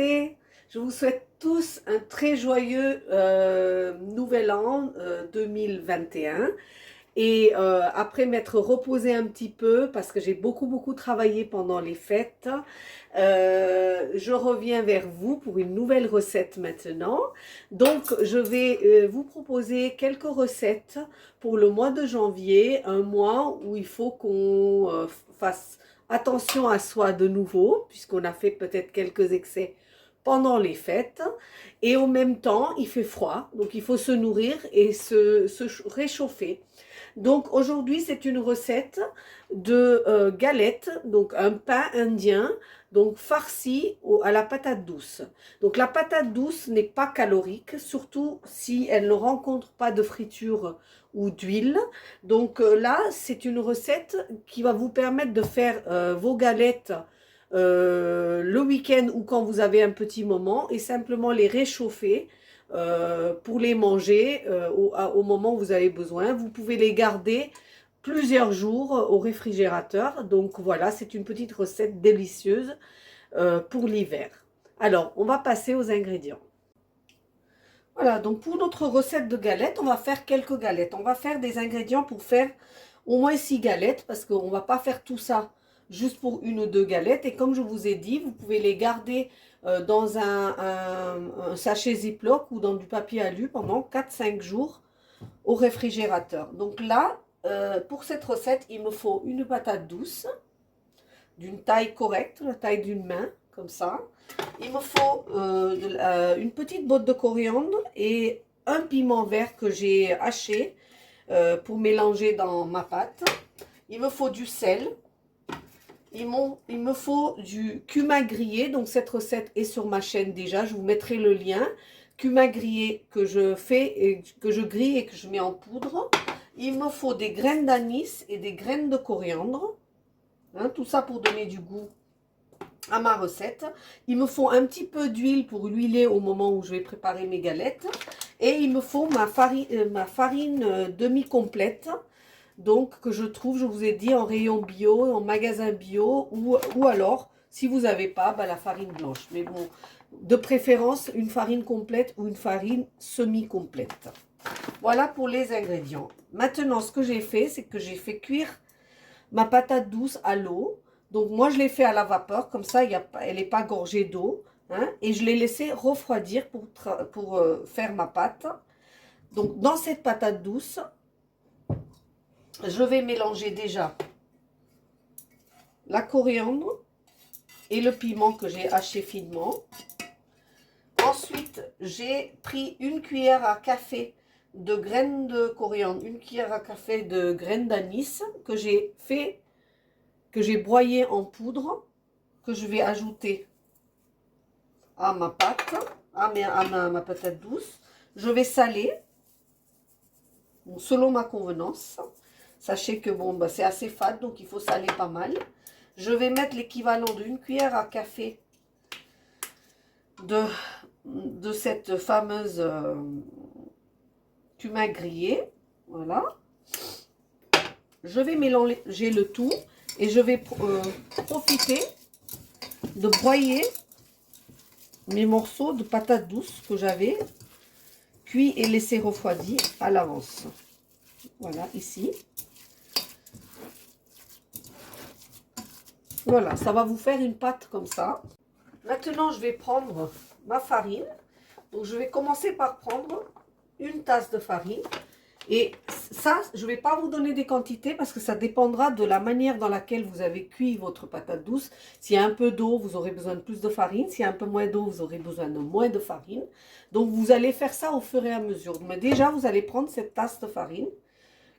santé. Je vous souhaite tous un très joyeux nouvel an 2021. Et après m'être reposée un petit peu, parce que j'ai beaucoup travaillé pendant les fêtes, je reviens vers vous pour une nouvelle recette maintenant. Donc, je vais vous proposer quelques recettes pour le mois de janvier, un mois où il faut qu'on fasse attention à soi de nouveau, puisqu'on a fait peut-être quelques excès pendant les fêtes. Et en même temps, il fait froid, donc il faut se nourrir et se réchauffer. Donc aujourd'hui, c'est une recette de galettes, donc un pain indien, donc farci à la patate douce. Donc la patate douce n'est pas calorique, surtout si elle ne rencontre pas de friture ou d'huile. Donc là, c'est une recette qui va vous permettre de faire vos galettes le week-end ou quand vous avez un petit moment et simplement les réchauffer pour les manger au moment où vous avez besoin. Vous pouvez les garder plusieurs jours au réfrigérateur. Donc voilà, c'est une petite recette délicieuse pour l'hiver. Alors, on va passer aux ingrédients. Voilà, donc pour notre recette de galettes, on va faire quelques galettes. On va faire des ingrédients pour faire au moins 6 galettes parce qu'on ne va pas faire tout ça juste pour une ou deux galettes. Et comme je vous ai dit, vous pouvez les garder dans un sachet Ziploc ou dans du papier alu pendant 4-5 jours au réfrigérateur. Donc là, pour cette recette, il me faut une patate douce d'une taille correcte, la taille d'une main, comme ça. Il me faut une petite botte de coriandre et un piment vert que j'ai haché pour mélanger dans ma pâte. Il me faut du sel. Il me faut du cumin grillé. Donc cette recette est sur ma chaîne déjà. Je vous mettrai le lien. Cumin grillé que je fais et que je grille et que je mets en poudre. Il me faut des graines d'anis et des graines de coriandre. Hein, tout ça pour donner du goût à ma recette. Il me faut un petit peu d'huile pour huiler au moment où je vais préparer mes galettes. Et il me faut ma farine demi-complète. Donc, que je trouve, je vous ai dit, en rayon bio, en magasin bio, ou alors, si vous n'avez pas, bah, la farine blanche. Mais bon, de préférence, une farine complète ou une farine semi-complète. Voilà pour les ingrédients. Maintenant, ce que j'ai fait, c'est que j'ai fait cuire ma patate douce à l'eau. Donc, moi, je l'ai fait à la vapeur, comme ça, elle n'est pas gorgée d'eau. Hein, et je l'ai laissé refroidir pour faire ma pâte. Donc, dans cette patate douce, je vais mélanger déjà la coriandre et le piment que j'ai haché finement. Ensuite, j'ai pris une cuillère à café de graines de coriandre, une cuillère à café de graines d'anis que j'ai broyé en poudre, que je vais ajouter à ma pâte, à ma patate douce. Je vais saler, bon, selon ma convenance. Sachez que bon, bah, c'est assez fade, donc il faut saler pas mal. Je vais mettre l'équivalent d'une cuillère à café de cette fameuse cumin grillé. Voilà. Je vais mélanger le tout et je vais profiter de broyer mes morceaux de patates douces que j'avais cuits et laissés refroidir à l'avance. Voilà, ici. Voilà, ça va vous faire une pâte comme ça. Maintenant, je vais prendre ma farine. Donc, je vais commencer par prendre une tasse de farine. Et ça, je ne vais pas vous donner des quantités parce que ça dépendra de la manière dans laquelle vous avez cuit votre patate douce. S'il y a un peu d'eau, vous aurez besoin de plus de farine. S'il y a un peu moins d'eau, vous aurez besoin de moins de farine. Donc, vous allez faire ça au fur et à mesure. Mais déjà, vous allez prendre cette tasse de farine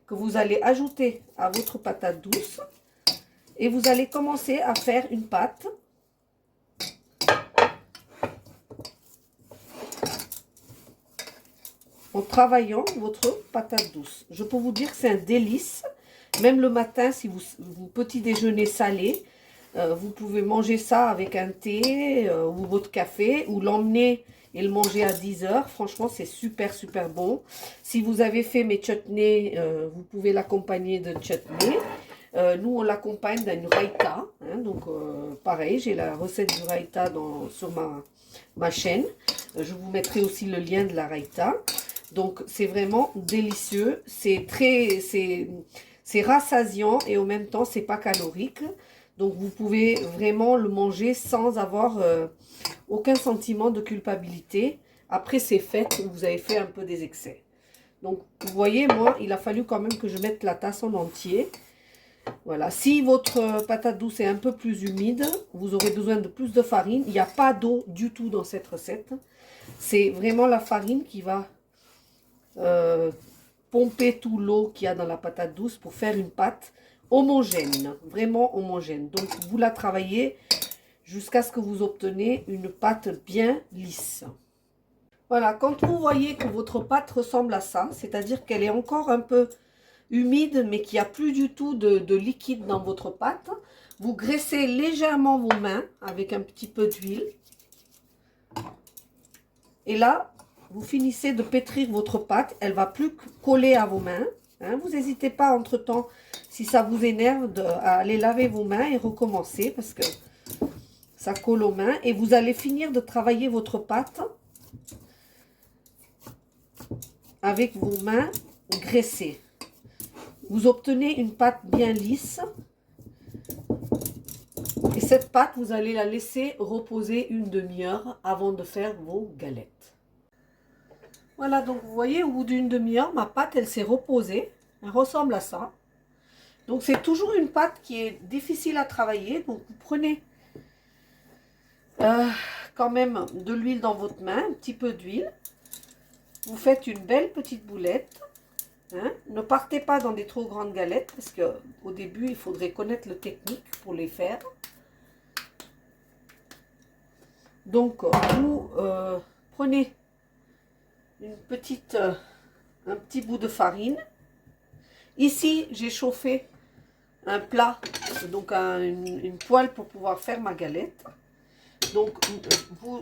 que vous allez ajouter à votre patate douce. Et vous allez commencer à faire une pâte. En travaillant votre patate douce. Je peux vous dire que c'est un délice. Même le matin, si vous petit déjeuner salé, vous pouvez manger ça avec un thé ou votre café ou l'emmener et le manger à 10 heures. Franchement, c'est super bon. Si vous avez fait mes chutneys, vous pouvez l'accompagner de chutney. Nous, on l'accompagne d'une raïta. Hein, donc, pareil, j'ai la recette du raïta sur ma chaîne. Je vous mettrai aussi le lien de la raïta. Donc, c'est vraiment délicieux. C'est rassasiant et en même temps, c'est pas calorique. Donc, vous pouvez vraiment le manger sans avoir aucun sentiment de culpabilité. Après, c'est fait, vous avez fait un peu des excès. Donc, vous voyez, moi, il a fallu quand même que je mette la tasse en entier. Voilà. Si votre patate douce est un peu plus humide, vous aurez besoin de plus de farine. Il n'y a pas d'eau du tout dans cette recette. C'est vraiment la farine qui va pomper tout l'eau qu'il y a dans la patate douce pour faire une pâte homogène, vraiment homogène. Donc, vous la travaillez jusqu'à ce que vous obtenez une pâte bien lisse. Voilà, quand vous voyez que votre pâte ressemble à ça, c'est-à-dire qu'elle est encore un peu humide, mais qu'il n'y a plus du tout de liquide dans votre pâte, vous graissez légèrement vos mains avec un petit peu d'huile. Et là, vous finissez de pétrir votre pâte, elle ne va plus coller à vos mains. Hein, vous n'hésitez pas entre-temps, si ça vous énerve, à aller laver vos mains et recommencer parce que ça colle aux mains. Et vous allez finir de travailler votre pâte avec vos mains graissées. Vous obtenez une pâte bien lisse. Et cette pâte, vous allez la laisser reposer une demi-heure avant de faire vos galettes. Voilà, donc vous voyez, au bout d'une demi-heure, ma pâte, elle s'est reposée. Elle ressemble à ça. Donc, c'est toujours une pâte qui est difficile à travailler. Donc, vous prenez quand même de l'huile dans votre main, un petit peu d'huile. Vous faites une belle petite boulette. Hein. Ne partez pas dans des trop grandes galettes parce qu'au début, il faudrait connaître la technique pour les faire. Donc, vous prenez un petit bout de farine. Ici, j'ai chauffé un plat, donc une poêle pour pouvoir faire ma galette. Donc, vous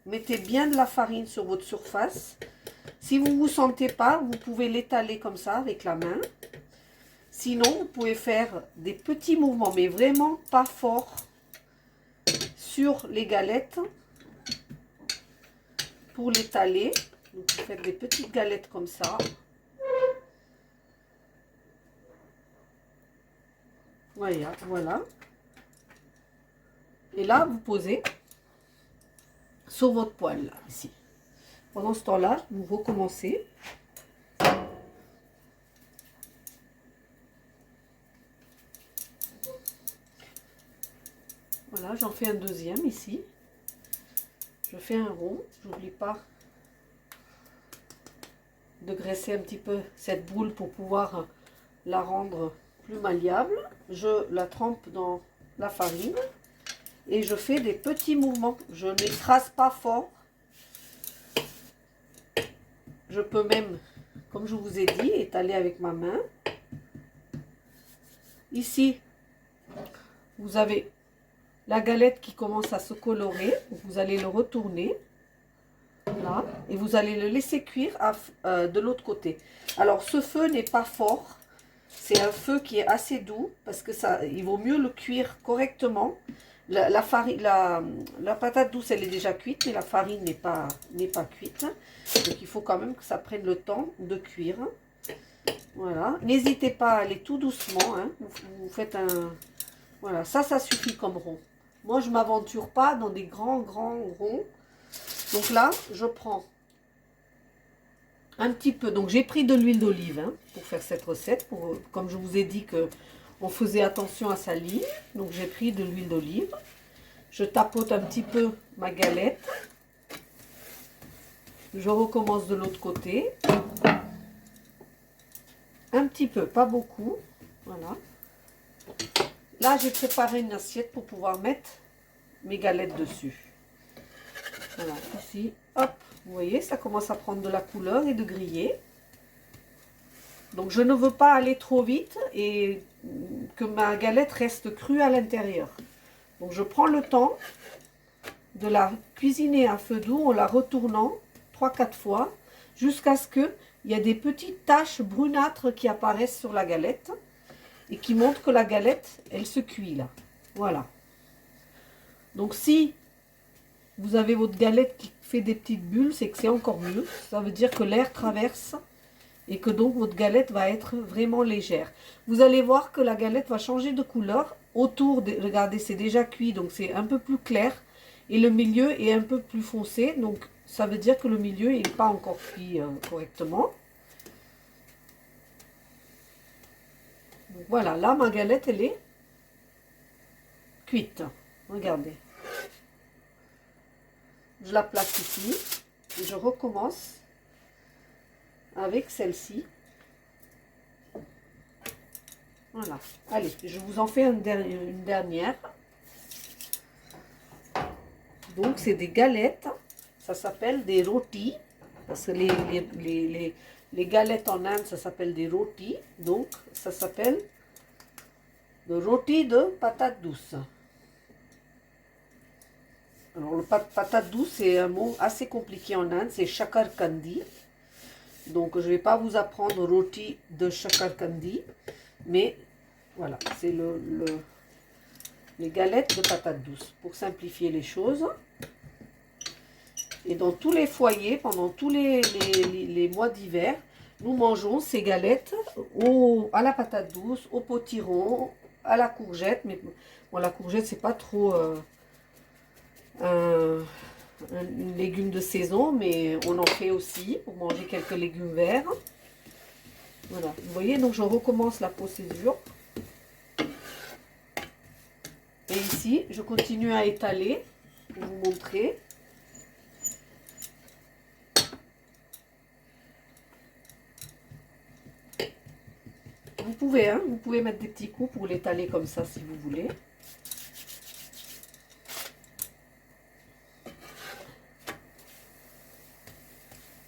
mettez bien de la farine sur votre surface. Si vous ne vous sentez pas, vous pouvez l'étaler comme ça avec la main. Sinon, vous pouvez faire des petits mouvements, mais vraiment pas forts, sur les galettes pour l'étaler. Donc, vous faites des petites galettes comme ça. Voilà, voilà. Et là, vous posez sur votre poêle, là, ici. Pendant ce temps-là, vous recommencez. Voilà, j'en fais un deuxième ici. Je fais un rond. J'oublie pas de graisser un petit peu cette boule pour pouvoir la rendre plus malléable. Je la trempe dans la farine et je fais des petits mouvements. Je n'écrase pas fort. Je peux même, comme je vous ai dit, étaler avec ma main. Ici, vous avez la galette qui commence à se colorer. Vous allez le retourner. Là, et vous allez le laisser cuire de l'autre côté. Alors, ce feu n'est pas fort. C'est un feu qui est assez doux parce que il vaut mieux le cuire correctement. La patate douce, elle est déjà cuite, mais la farine n'est pas cuite. Donc, il faut quand même que ça prenne le temps de cuire. Voilà. N'hésitez pas à aller tout doucement. Hein. Vous faites un... Voilà, ça suffit comme rond. Moi, je ne m'aventure pas dans des grands ronds. Donc là, je prends un petit peu. Donc, j'ai pris de l'huile d'olive hein, pour faire cette recette. Comme je vous ai dit qu'on faisait attention à sa ligne. Donc, j'ai pris de l'huile d'olive. Je tapote un petit peu ma galette. Je recommence de l'autre côté. Un petit peu, pas beaucoup. Voilà. Là, j'ai préparé une assiette pour pouvoir mettre mes galettes dessus. Voilà, ici, hop, vous voyez, ça commence à prendre de la couleur et de griller. Donc, je ne veux pas aller trop vite et que ma galette reste crue à l'intérieur. Donc, je prends le temps de la cuisiner à feu doux en la retournant 3-4 fois jusqu'à ce qu'il y ait des petites taches brunâtres qui apparaissent sur la galette. et qui montre que la galette, elle se cuit là. Voilà. Donc si vous avez votre galette qui fait des petites bulles, c'est que c'est encore mieux. Ça veut dire que l'air traverse et que donc votre galette va être vraiment légère. Vous allez voir que la galette va changer de couleur. Autour, regardez, c'est déjà cuit, donc c'est un peu plus clair. Et le milieu est un peu plus foncé, donc ça veut dire que le milieu n'est pas encore cuit correctement. Donc voilà, là ma galette, elle est cuite. Regardez. Je la place ici et je recommence avec celle-ci. Voilà. Allez, je vous en fais une dernière. Donc, c'est des galettes. Ça s'appelle des rôtis. Parce que les galettes en Inde, ça s'appelle des rôtis. Donc, ça s'appelle le rôti de patates douces. Alors, le patate douce, c'est un mot assez compliqué en Inde. C'est shakar kandi. Donc, je ne vais pas vous apprendre rôti de shakar kandi. Mais, voilà, c'est les galettes de patates douces. Pour simplifier les choses. Et dans tous les foyers, pendant tous les mois d'hiver, nous mangeons ces galettes à la patate douce, au potiron, à la courgette. Mais bon, la courgette, c'est pas trop un légume de saison, mais on en fait aussi pour manger quelques légumes verts. Voilà, vous voyez, donc je recommence la procédure. Et ici, je continue à étaler pour vous montrer. Vous pouvez mettre des petits coups pour l'étaler comme ça si vous voulez.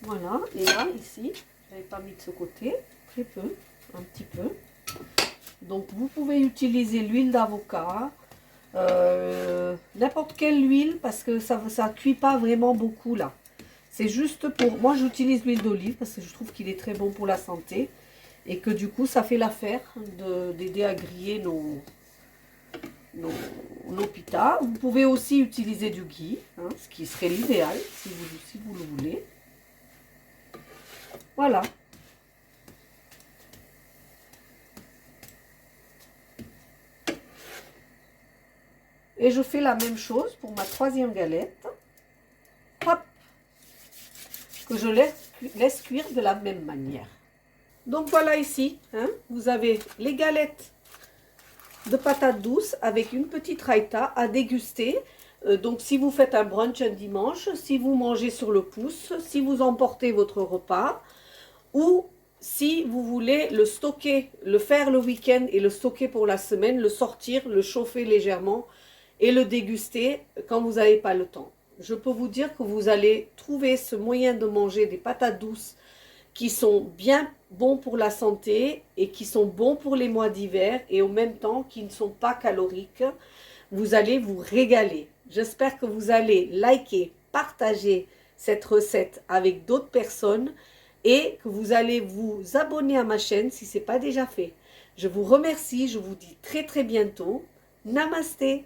Voilà, et là, ici, je n'avais pas mis de ce côté, très peu, un petit peu. Donc, vous pouvez utiliser l'huile d'avocat, n'importe quelle huile, parce que ça ne cuit pas vraiment beaucoup là. C'est juste pour... Moi, j'utilise l'huile d'olive parce que je trouve qu'il est très bon pour la santé. Et que du coup, ça fait l'affaire d'aider à griller nos pitas. Vous pouvez aussi utiliser du ghee, hein, ce qui serait l'idéal si vous le voulez. Voilà. Et je fais la même chose pour ma troisième galette. Hop, que je laisse cuire de la même manière. Donc voilà ici, hein, vous avez les galettes de patates douces avec une petite raïta à déguster. Donc si vous faites un brunch un dimanche, si vous mangez sur le pouce, si vous emportez votre repas, ou si vous voulez le stocker, le faire le week-end et le stocker pour la semaine, le sortir, le chauffer légèrement et le déguster quand vous n'avez pas le temps. Je peux vous dire que vous allez trouver ce moyen de manger des patates douces qui sont bien bons pour la santé et qui sont bons pour les mois d'hiver et en même temps qui ne sont pas caloriques. Vous allez vous régaler. J'espère que vous allez liker, partager cette recette avec d'autres personnes et que vous allez vous abonner à ma chaîne si ce n'est pas déjà fait. Je vous remercie, je vous dis très bientôt. Namasté.